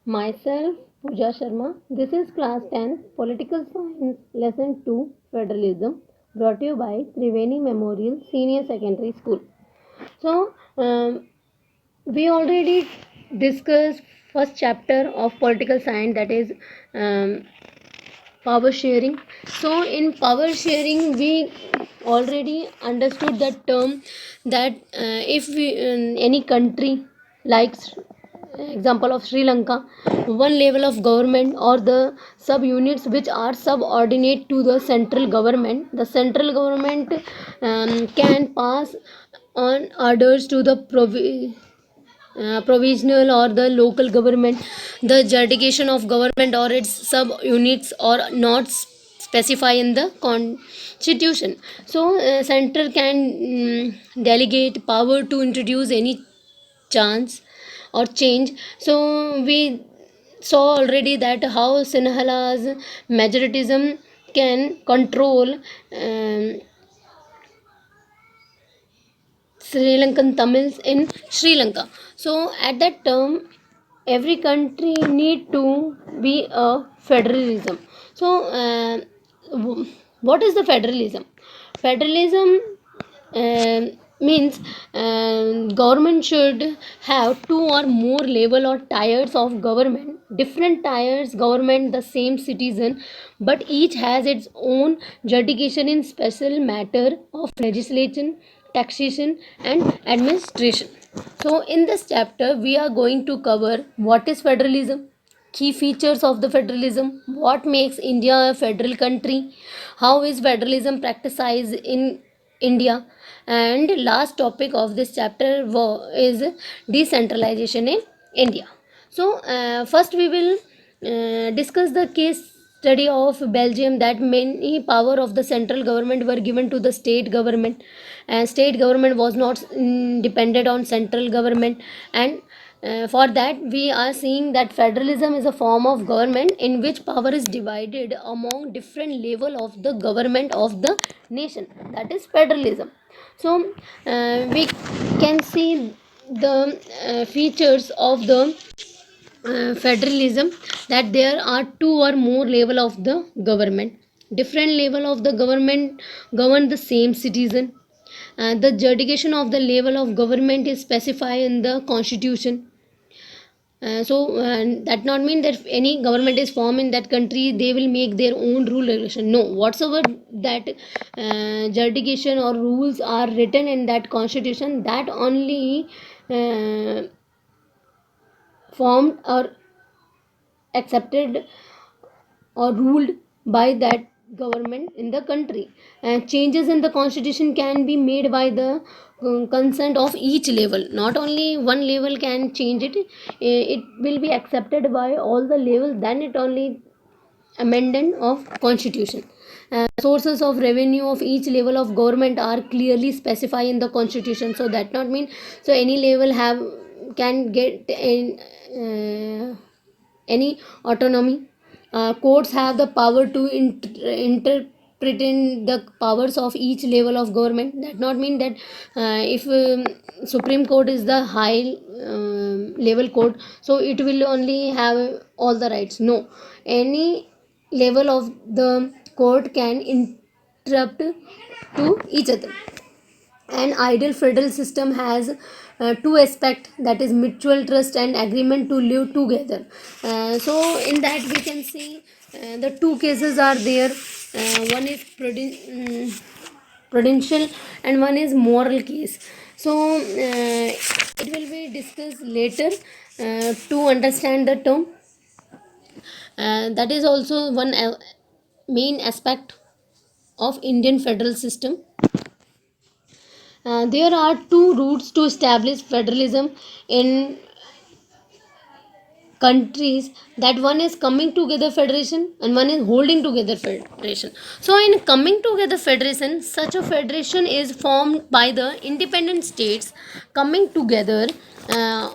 Myself, Pooja Sharma. This is Class 10 Political Science Lesson 2 Federalism, brought to you by Triveni Memorial Senior Secondary School. So, we already discussed first chapter of political science, that is um, power sharing. So in power sharing we already understood that term, that if we any country like example of Sri Lanka, one level of government or the subunits which are subordinate to the central government, the central government can pass on orders to the provisional or the local government. The jurisdiction of government or its sub units or not specify in the constitution. So center can delegate power to introduce any chance or change. So we saw already that how Sinhala's majoritism can control Sri Lankan Tamils in Sri Lanka. So at that term, every country need to be a federalism. So what is the federalism? Federalism uh, means government should have two or more level or tiers of government, different tiers government the same citizen, but each has its own jurisdiction in special matter of legislation, taxation and administration. So in this chapter we are going to cover what is federalism, key features of the federalism, what makes India a federal country, how is federalism practiced in India, and last topic of this chapter is decentralization in India. So first we will discuss the case study of Belgium, that many power of the central government were given to the state government, and state government was not dependent on central government. And for that we are seeing that federalism is a form of government in which power is divided among different level of the government of the nation, that is federalism. So we can see the features of the federalism, that there are two or more level of the government, different level of the government govern the same citizen. The jurisdiction of the level of government is specified in the constitution. So that not mean that if any government is formed in that country they will make their own rule regulation. No, whatsoever that jurisdiction or rules are written in that constitution, that only uh, formed or accepted or ruled by that government in the country. And changes in the constitution can be made by the consent of each level, not only one level can change it. It will be accepted by all the levels, then it only amendment of constitution. Sources of revenue of each level of government are clearly specified in the constitution. So that not mean so any level have can get in any autonomy. Courts have the power to interpret in the powers of each level of government. That not mean that if Supreme Court is the high level court, so it will only have all the rights. No, any level of the court can interrupt to each other. An ideal federal system has two aspects, that is mutual trust and agreement to live together. So in that we can see the two cases are there. One is prudential and one is moral case. So it will be discussed later to understand the term. That is also one main aspect of Indian federal system. There are two routes to establish federalism in countries, that one is coming together federation and one is holding together federation. So in coming together federation, such a federation is formed by the independent states coming together uh,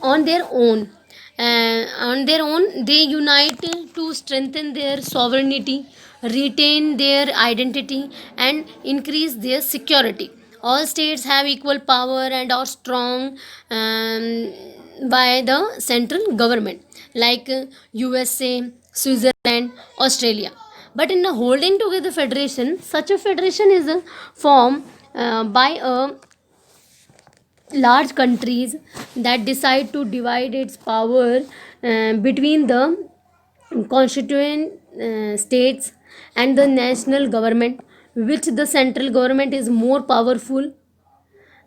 on their own. On their own they unite to strengthen their sovereignty, retain their identity and increase their security. All states have equal power and are strong by the central government, like USA, Switzerland, Australia. But in the holding together federation, such a federation is a form by a large countries that decide to divide its power between the constituent states and the national government, which the central government is more powerful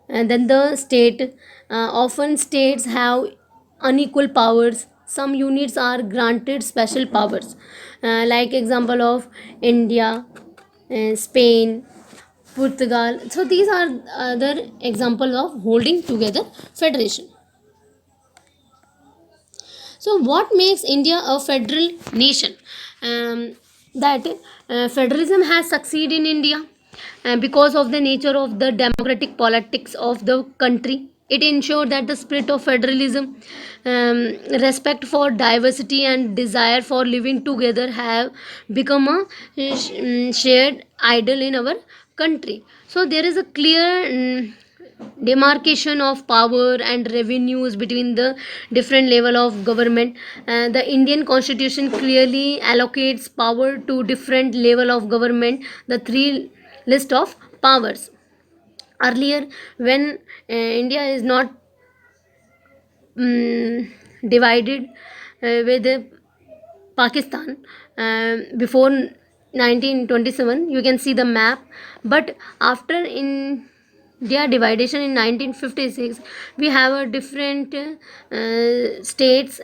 than the state. Often states have unequal powers. Some units are granted special powers, like example of India, Spain, Portugal. So these are other example of holding together federation. So, what makes India a federal nation? That federalism has succeeded in India because of the nature of the democratic politics of the country. It ensured that the spirit of federalism, respect for diversity, and desire for living together have become a shared ideal in our country. So, there is a clear demarcation of power and revenues between the different level of government. The Indian constitution clearly allocates power to different level of government. The three list of powers earlier, when India is not divided with Pakistan before 1927, you can see the map. But after India division in 1956, we have a different states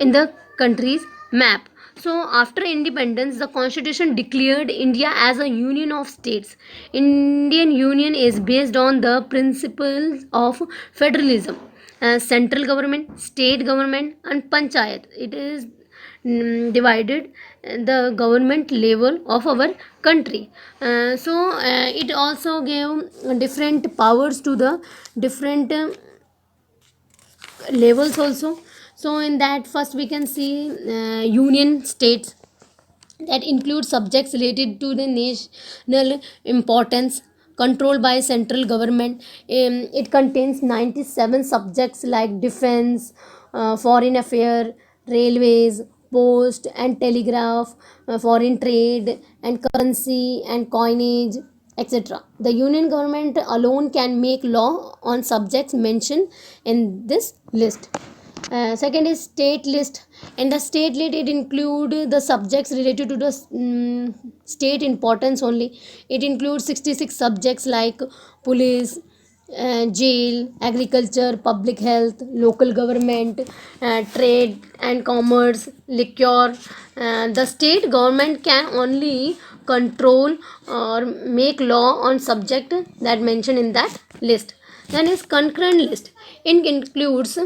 in the country's map. So after independence, the constitution declared India as a union of states. Indian union is based on the principles of federalism, central government, state government, and panchayat. It is divided the government level of our country. It also gave different powers to the different levels also. So in that, first we can see union states, that include subjects related to the national importance, controlled by central government. It contains 97 subjects like defense, foreign affair, railways, post and telegraph, foreign trade and currency and coinage, etc. The union government alone can make law on subjects mentioned in this list. Second is state list. In the state list, it include the subjects related to the state importance only. It includes 66 subjects like police, jail, agriculture, public health, local government, trade and commerce, liquor. The state government can only control or make law on subject that mentioned in that list. Then is concurrent list. It includes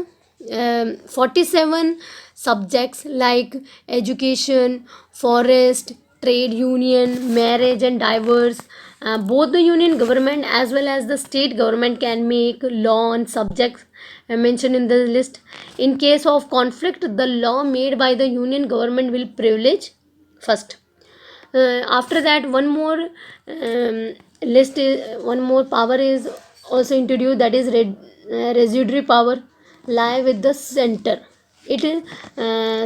47 subjects like education, forest, trade union, marriage and divorce. Both the union government as well as the state government can make law on subjects mentioned in the list. In case of conflict, the law made by the union government will privilege first. After that, one more one more power is also introduced, that is residuary power lie with the center. It is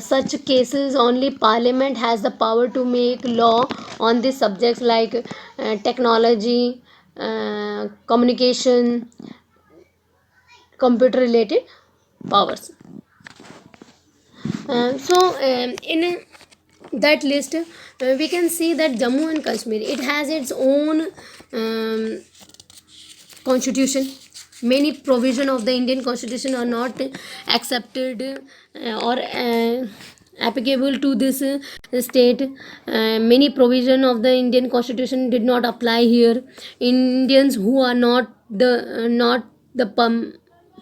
such cases only parliament has the power to make law on these subjects like technology, communication, computer related powers. In that list, we can see that Jammu and Kashmir, it has its own constitution. Many provision of the Indian constitution are not accepted or applicable to this state. Many provision of the Indian constitution did not apply here. Indians who are not the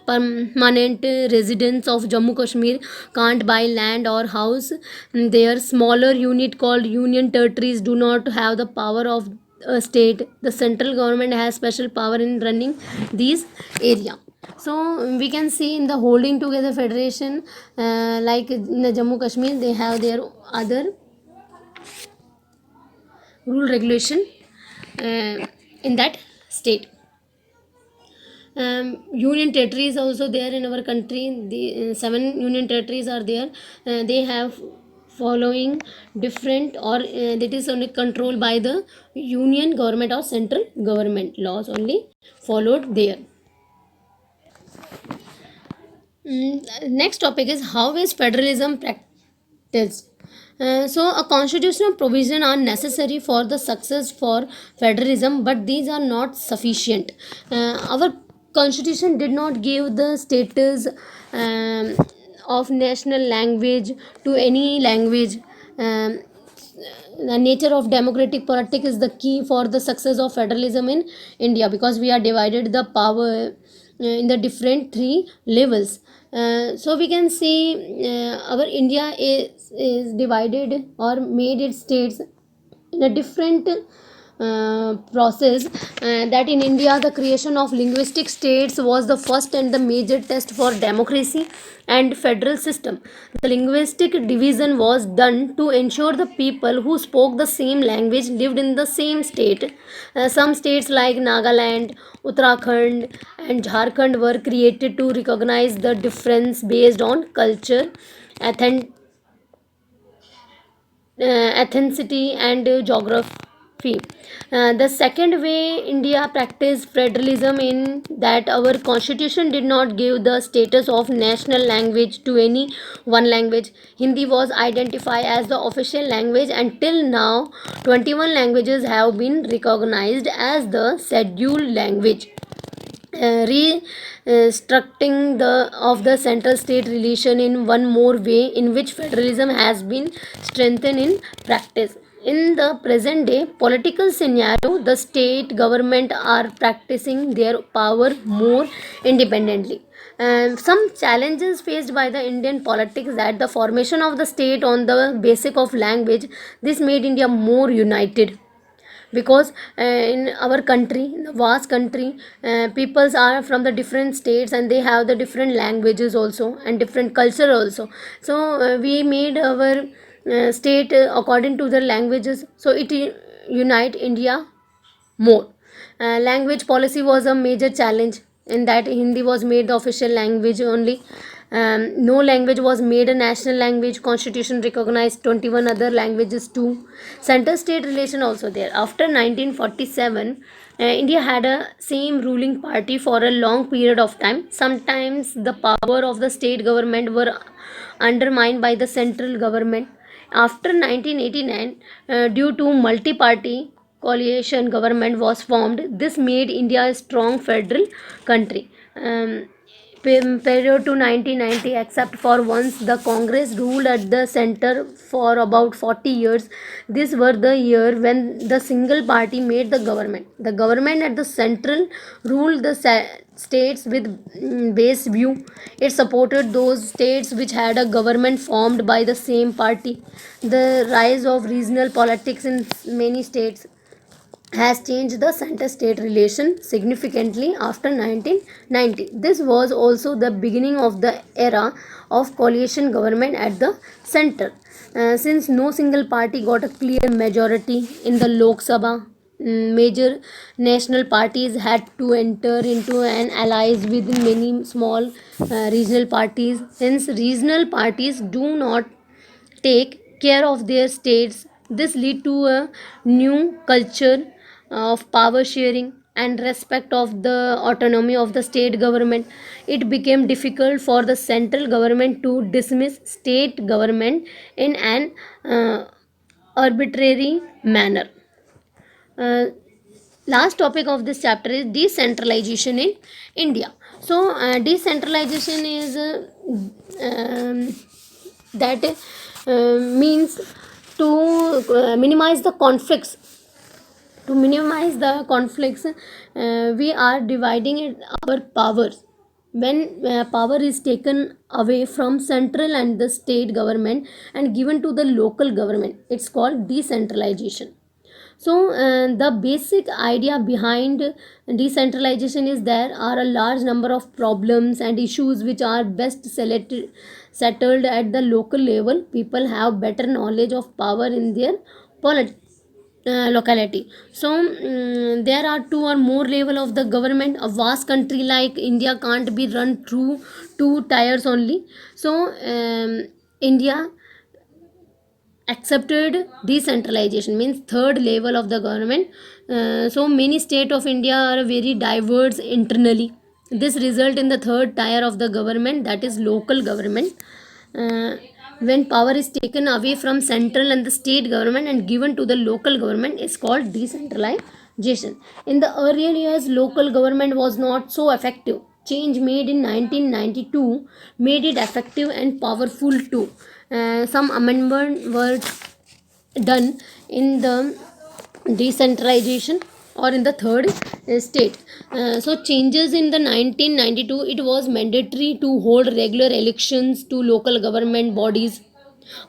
permanent residents of Jammu Kashmir can't buy land or house. Their smaller unit called union territories do not have the power of a state. The central government has special power in running these area. So we can see in the holding together federation, like in the Jammu Kashmir, they have their other rule regulation. in that state. Union territories also there in our country. The seven union territories are there. They have following different, or that is only controlled by the union government or central government. Laws only followed there. Next topic is, how is federalism practiced? So, a constitutional provision are necessary for the success for federalism, but these are not sufficient. Our constitution did not give the status um, of national language to any language. Um, the nature of democratic politics is the key for the success of federalism in India, because we are divided the power in the different three levels. So we can see our India is divided or made its states in a different process. That in India, the creation of linguistic states was the first and the major test for democracy and federal system. The linguistic division was done to ensure the people who spoke the same language lived in the same state. Some states like Nagaland, Uttarakhand, and Jharkhand were created to recognize the difference based on culture, authenticity, ethnicity, and geography. The second way India practiced federalism in that our constitution did not give the status of national language to any one language. Hindi was identified as the official language. Until now, 21 languages have been recognized as the scheduled language, restructuring the of the central state relation in one more way in which federalism has been strengthened in practice. In the present day political scenario, the state government are practicing their power more independently. Some challenges faced by the Indian politics, that the formation of the state on the basis of language, this made India more united, because in our country, in the vast country, peoples are from the different states and they have the different languages also and different culture also. So we made our state according to the languages, so it unite India more. Language policy was a major challenge in that Hindi was made the official language only. No language was made a national language. Constitution recognized 21 other languages too. Center state relation also there. After 1947, India had a same ruling party for a long period of time. Sometimes the power of the state government were undermined by the central government. After 1989, due to multi-party coalition government was formed, this made India a strong federal country. Period to 1990, except for once the Congress ruled at the center for about 40 years. These were the year when the single party made the government. The government at the central ruled the states with base view. It supported those states which had a government formed by the same party. The rise of regional politics in many states has changed the center state relation significantly after 1990. This was also the beginning of the era of coalition government at the center. Since no single party got a clear majority in the Lok Sabha, major national parties had to enter into an alliance with many small regional parties. Since regional parties do not take care of their states, this lead to a new culture of power sharing and respect of the autonomy of the state government. It became difficult for the central government to dismiss state government in an arbitrary manner. Uh, Last topic of this chapter is decentralization in India. So decentralization is that means to minimize the conflicts. To minimize the conflicts, we are dividing our powers. When power is taken away from central and the state government and given to the local government, it's called decentralization. So the basic idea behind decentralization is there are a large number of problems and issues which are best settled at the local level. People have better knowledge of power in their politics. locality. So there are two or more level of the government. A vast country like India can't be run through two tiers only. So India accepted decentralization, means third level of the government. So many state of India are very diverse internally. This result in the third tier of the government, that is local government. uh, when power is taken away from central and the state government and given to the local government, is called decentralization. In the earlier years, local government was not so effective. Change made in 1992 made it effective and powerful too. Some amendments were done in the decentralization or in the third state. So changes in the 1992, it was mandatory to hold regular elections to local government bodies.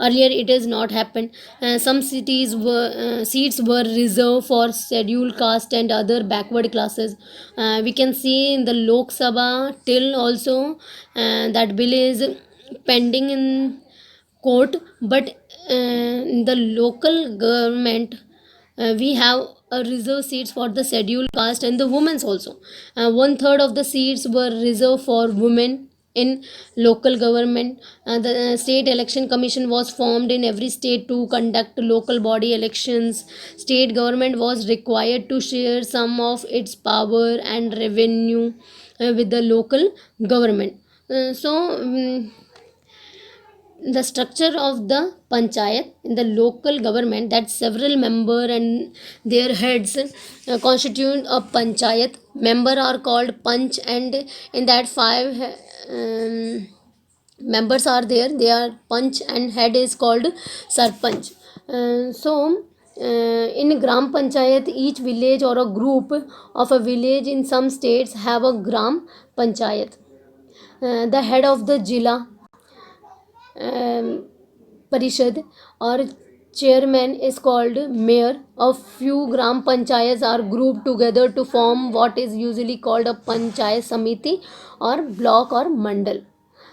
Earlier it has not happened. Some cities were seats were reserved for scheduled caste and other backward classes. We can see in the Lok Sabha till also that bill is pending in court. But in the local government, we have a reserved seats for the scheduled caste and the women's also. One third of the seats were reserved for women in local government. The state election commission was formed in every state to conduct local body elections. State government was required to share some of its power and revenue with the local government. The structure of the panchayat in the local government, that several member and their heads constitute a panchayat. Member are called panch, and in that five members are there, they are panch, and head is called sarpanch. In gram panchayat, each village or a group of a village in some states have a gram panchayat. The head of the jila parishad or chairman is called mayor. A few gram panchayats are grouped together to form what is usually called a panchayat samiti or block or mandal.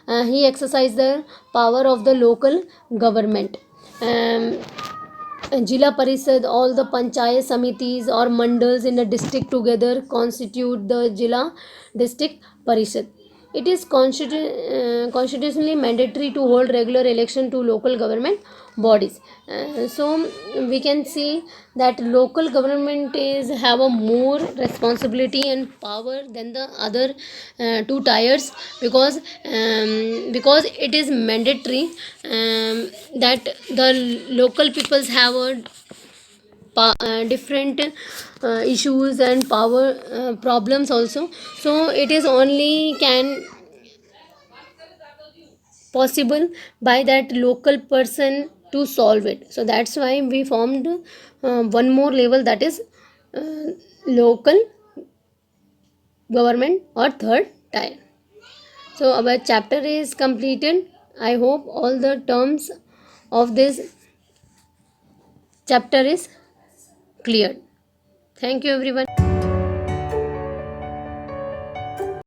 He exercises the power of the local government. Jila Parishad, all the panchayat samitis or mandals in a district together constitute the Jila District Parishad. It is constitutionally mandatory to hold regular election to local government bodies. So we can see that local government is have a more responsibility and power than the other two tiers, because it is mandatory that the local peoples have a different issues and power problems also. So it is only can possible by that local person to solve it. So that's why we formed one more level, that is uh, local government or third tier. So our chapter is completed. I hope all the terms of this chapter is cleared. Thank you everyone.